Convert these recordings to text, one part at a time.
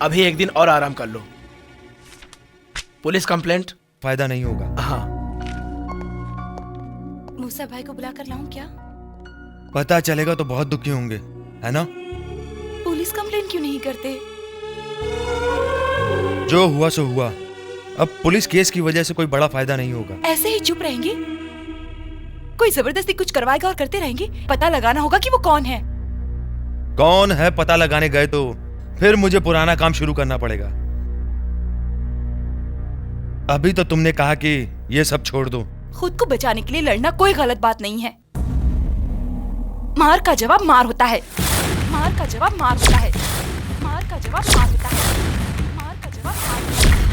अभी एक दिन और आराम कर लो। पुलिस कंप्लेंट फायदा नहीं होगा। हाँ। मूसा भाई को बुला कर लाऊं क्या? पता चलेगा तो बहुत दुखी होंगे, है ना? पुलिस कंप्लेंट क्यों नहीं करते? जो हुआ सो हुआ। अब पुलिस केस की वजह से कोई बड़ा फायदा नहीं होगा। ऐसे ही चुप रहेंगे? कोई जबरदस्ती कुछ करवाएगा और करते रहेंगे। पता लगाना होगा कि वो कौन है। कौन है पता लगाने गए तो फिर मुझे पुराना काम शुरू करना पड़ेगा। अभी तो तुमने कहा कि ये सब छोड़ दो। खुद को बचाने के लिए लड़ना कोई गलत बात नहीं है। मार का जवाब मार होता है। मार का जवाब मार होता है। मार का जवाब मार होता है। मार का जवाब मार होता है।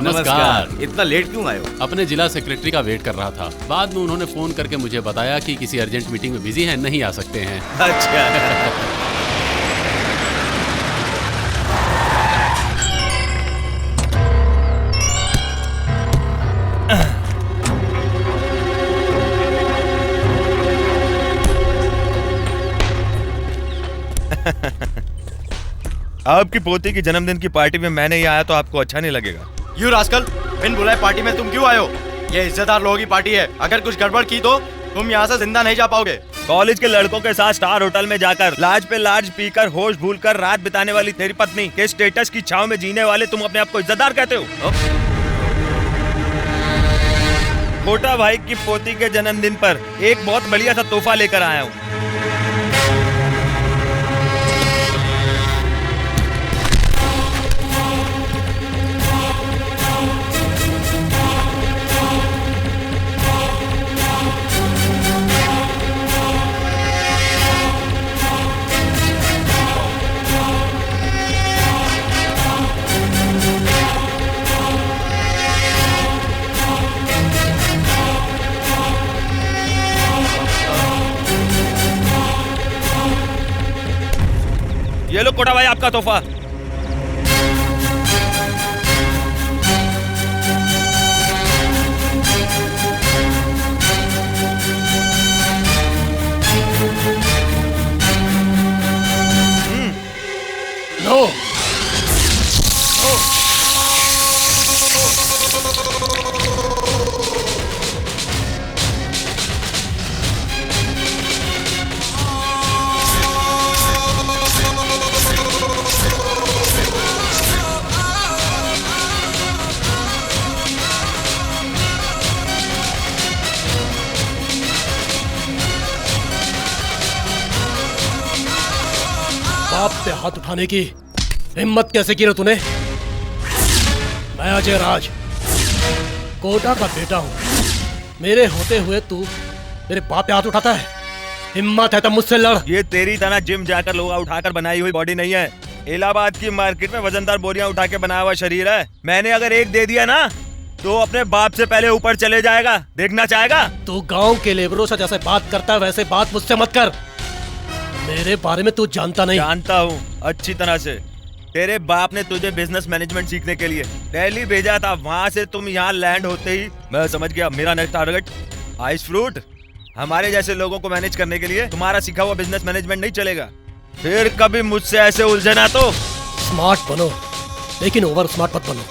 नमस्कार। इतना लेट क्यों आए हो? अपने जिला सेक्रेटरी का वेट कर रहा था। बाद में उन्होंने फोन करके मुझे बताया कि किसी अर्जेंट मीटिंग में बिजी हैं, नहीं आ सकते हैं। अच्छा। आपकी पोती की जन्मदिन की पार्टी में मैं नहीं आया तो आपको अच्छा नहीं लगेगा। यू रास्कल, बिन बुलाए पार्टी में तुम क्यों आए हो? ये इज्जतदार लोगों की पार्टी है। अगर कुछ गड़बड़ की तो तुम यहाँ से जिंदा नहीं जा पाओगे। कॉलेज के लड़कों के साथ स्टार होटल में जाकर लाज पे लाज पीकर होश भूलकर रात बिताने वाली तेरी पत्नी के स्टेटस की छाव में जीने वाले तुम अपने आप को इज्जतदार कहते हो? छोटा भाई की पोती के जन्मदिन पर एक बहुत बढ़िया सा तोहफा लेकर आया हूँ। ये लो कोटा भाई आपका तोहफा। नो। बाप पे हाथ उठाने की हिम्मत कैसे की रे तूने? मैं अजय राज कोटा का बेटा हूँ। मेरे होते हुए तू मेरे बाप पे हाथ उठाता है? हिम्मत है तो मुझसे लड़। ये तेरी तरह जिम जाकर लोहा उठाकर बनाई हुई बॉडी नहीं है। इलाहाबाद की मार्केट में वजनदार बोरियां उठा के बनाया हुआ शरीर है। मैंने अगर एक दे दिया ना तो अपने बाप से पहले ऊपर चले जाएगा। देखना चाहेगा? तू गांव के लेबरों से जैसे बात करता है वैसे बात मुझसे मत कर। मेरे बारे में तू जानता नहीं। जानता हूँ अच्छी तरह से। तेरे बाप ने तुझे बिजनेस मैनेजमेंट सीखने के लिए दिल्ली भेजा था। वहाँ से तुम यहाँ लैंड होते ही मैं समझ गया मेरा नेक्स्ट टारगेट आइस फ्रूट। हमारे जैसे लोगों को मैनेज करने के लिए तुम्हारा सीखा हुआ बिजनेस मैनेजमेंट नहीं चलेगा। फिर कभी मुझसे ऐसे उलझे ना तो। स्मार्ट बनो लेकिन ओवर स्मार्ट मत बनो।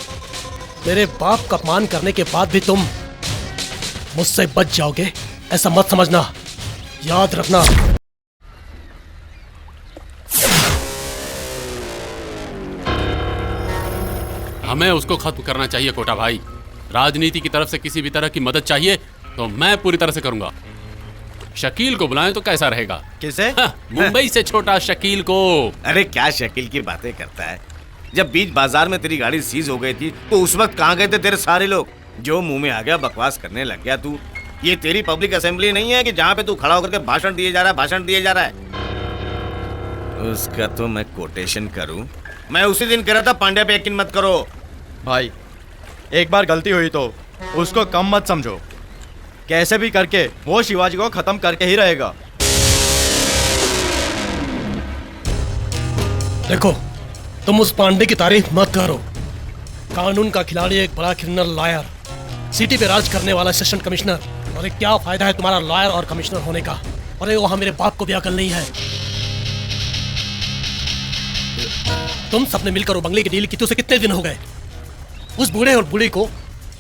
मेरे बाप का अपमान करने के बाद भी तुम मुझसे बच जाओगे ऐसा मत समझना, याद रखना। हमें उसको खत्म करना चाहिए कोटा भाई। राजनीति की तरफ से किसी भी तरह की मदद चाहिए तो मैं पूरी तरह से करूंगा। शकील को बुलाएं तो कैसा रहेगा? किसे? मुंबई से छोटा शकील को। अरे क्या शकील की बातें करता है? जब बीच बाजार में तेरी गाड़ी सीज हो गई थी तो उस वक्त कहाँ गए थे तेरे सारे लोग? जो मुंह में आ गया बकवास करने लग गया तू। ये तेरी पब्लिक असेंबली नहीं है कि जहाँ पे तू खड़ा होकर के भाषण दिए जा रहा है। उसका तो मैं कोटेशन करूं? मैं उसी दिन कह रहा था पांड्या पे यकीन मत करो। भाई एक बार गलती हुई तो उसको कम मत समझो। कैसे भी करके वो शिवाजी को खत्म करके ही रहेगा। देखो तुम उस पांडे की तारीफ मत करो। कानून का खिलाड़ी एक बड़ा क्रिमिनल लॉयर, सिटी पे राज करने वाला सेशन कमिश्नर। और क्या फायदा है तुम्हारा लॉयर और कमिश्नर होने का? अरे वहां मेरे बाप को भी अकल नहीं है। तुम सबने मिलकर वो बंगले की डील की तो उसे कितने दिन हो गए? उस बूढ़े और बूढ़ी को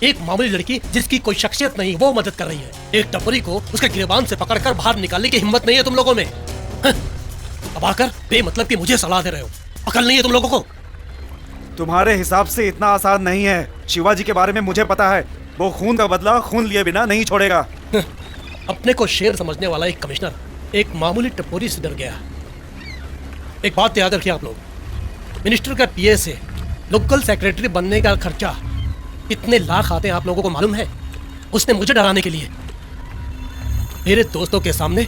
एक मामूली लड़की जिसकी कोई शख्सियत नहीं वो मदद कर रही है। एक टपरी को उसके गिरबान से पकड़कर बाहर निकालने की हिम्मत नहीं है तुम लोगों में। अब आकर बेमतलब की मुझे सलाह दे रहे हो। अकल नहीं है तुम लोगों को? तुम्हारे हिसाब से इतना आसान नहीं है। शिवाजी के बारे में मुझे पता है। वो खून का बदला खून लिए बिना नहीं छोड़ेगा। अपने को शेर समझने वाला एक कमिश्नर एक मामूली टपोरी से डर गया। एक बात याद रखिए आप लोग, मिनिस्टर का पीए से लोकल सेक्रेटरी बनने का खर्चा कितने लाख आते हैं आप लोगों को मालूम है? उसने मुझे डराने के लिए मेरे दोस्तों के सामने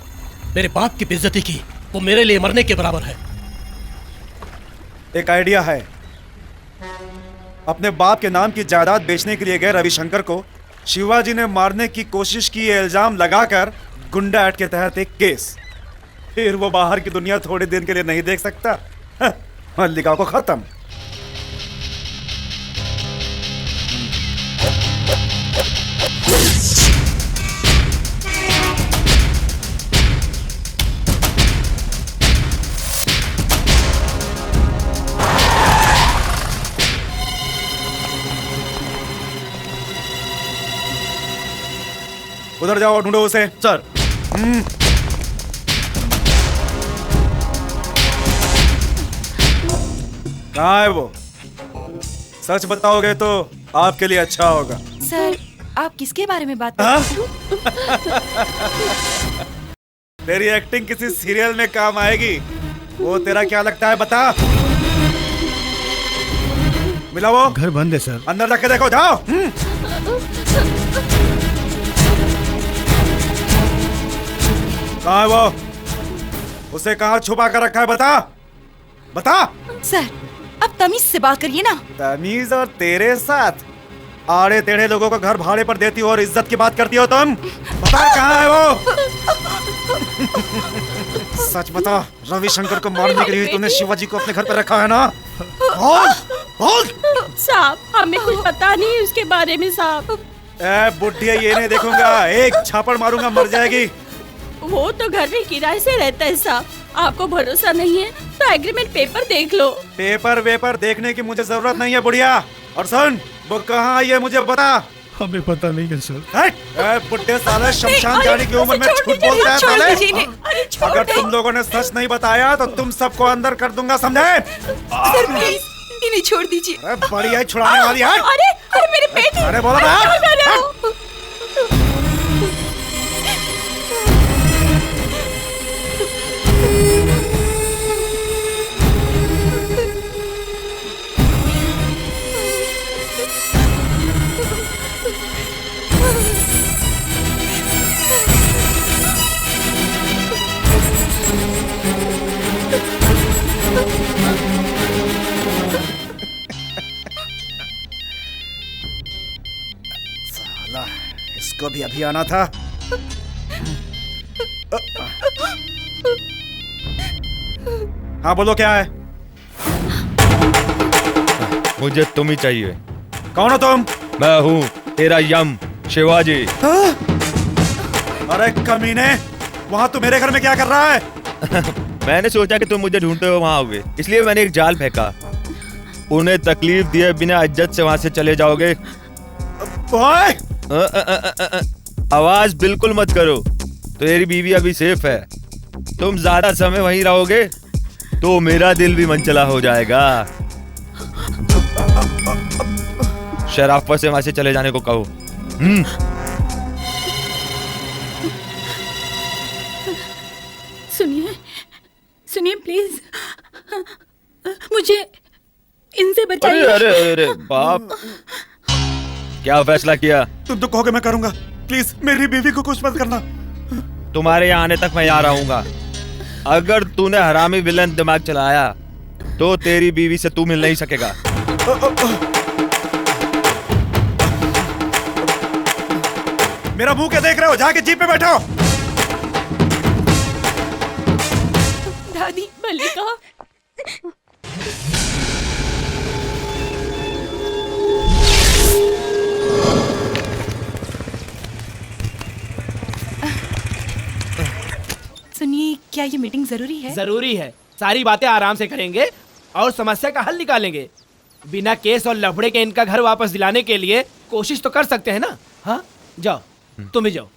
मेरे बाप की बेइज्जती की। वो मेरे लिए मरने के बराबर है। एक आइडिया है। अपने बाप के नाम की जायदाद बेचने के लिए गए रविशंकर को शिवाजी ने मारने की कोशिश की, ये इल्जाम लगाकर गुंडा एक्ट के तहत एक केस। फिर वो बाहर की दुनिया थोड़े दिन के लिए नहीं देख सकता। मल्लिका को खत्म। उधर जाओ, ढूंढो उसे। सर। कहाँ है वो? सच बताओगे तो आपके लिए अच्छा होगा। सर, आप किसके बारे में बात कर रहे हैं? तेरी एक्टिंग किसी सीरियल में काम आएगी। वो तेरा क्या लगता है, बता। मिला वो? घर बंद है सर। अंदर रख के देखो, जाओ। कहाँ है वो? उसे कहाँ छुपा कर रखा है, बता बता। सर, अब तमीज से बात करिए ना। तमीज और तेरे साथ? आड़े टेढ़े लोगों को घर भाड़े पर देती हो और इज्जत की बात करती हो तुम। बता कहाँ है वो? सच बता, रविशंकर को मारने के लिए तूने शिवाजी को अपने घर पर रखा है ना? बोल बोल। साहब, हमें कुछ पता नहीं उसके बारे में साहब। ए बुढ़िया, ये नहीं देखूंगा, एक छापड़ मारूंगा, मर जाएगी। वो तो घर में किराए से रहता है साहब। आपको भरोसा नहीं है तो एग्रीमेंट पेपर देख लो। पेपर वेपर देखने की मुझे जरूरत नहीं है बुढ़िया। और सुन, वो कहाँ आई है मुझे बता। हमें पता नहीं है सर। बुढ़े साले, शमशान जाने की उम्र में झूठ बोलते हैं साले। अगर तुम लोगों ने सच नहीं बताया तो तुम सबको अंदर कर दूंगा, समझे? सर प्लीज, इन्हें छोड़ दीजिए। अरे बढ़िया छुड़ाने वाली है। अरे अरे मेरे पेट। अरे बोलो ना। साला, इसको भी अभी आना था। हाँ बोलो, क्या है? मुझे तुम ही चाहिए। कौन हो तुम? मैं हूँ तेरा यम, शिवाजी। अरे कमीने, वहाँ तू मेरे घर में क्या कर रहा है? मैंने सोचा कि तुम मुझे ढूंढते हुए वहाँ आओगे, इसलिए मैंने एक जाल फेंका। उन्हें तकलीफ दिए बिना इज्जत से वहाँ से चले जाओगे। ओए! आवाज बिल्कुल मत करो। तेरी बीवी अभी सेफ है। तुम ज्यादा समय वहीं रहोगे तो मेरा दिल भी मनचला हो जाएगा। शराफत से वहां से चले जाने को कहो। सुनिए सुनिए प्लीज, मुझे इनसे बचाइए। अरे अरे अरे बाप, क्या फैसला किया? तुम तो कहोगे मैं करूंगा। प्लीज मेरी बीवी को कुछ मत करना। तुम्हारे यहाँ आने तक मैं यहाँ रहूंगा। अगर तूने हरामी विलन दिमाग चलाया तो तेरी बीवी से तू मिल नहीं सकेगा। मेरा मुंह क्या देख रहे हो? जाके जीप पे बैठो। दादी, मल्लिका। सुनिए, क्या ये मीटिंग जरूरी है? जरूरी है। सारी बातें आराम से करेंगे और समस्या का हल निकालेंगे। बिना केस और लफड़े के इनका घर वापस दिलाने के लिए कोशिश तो कर सकते हैं ना? हाँ, जाओ, तुम ही जाओ।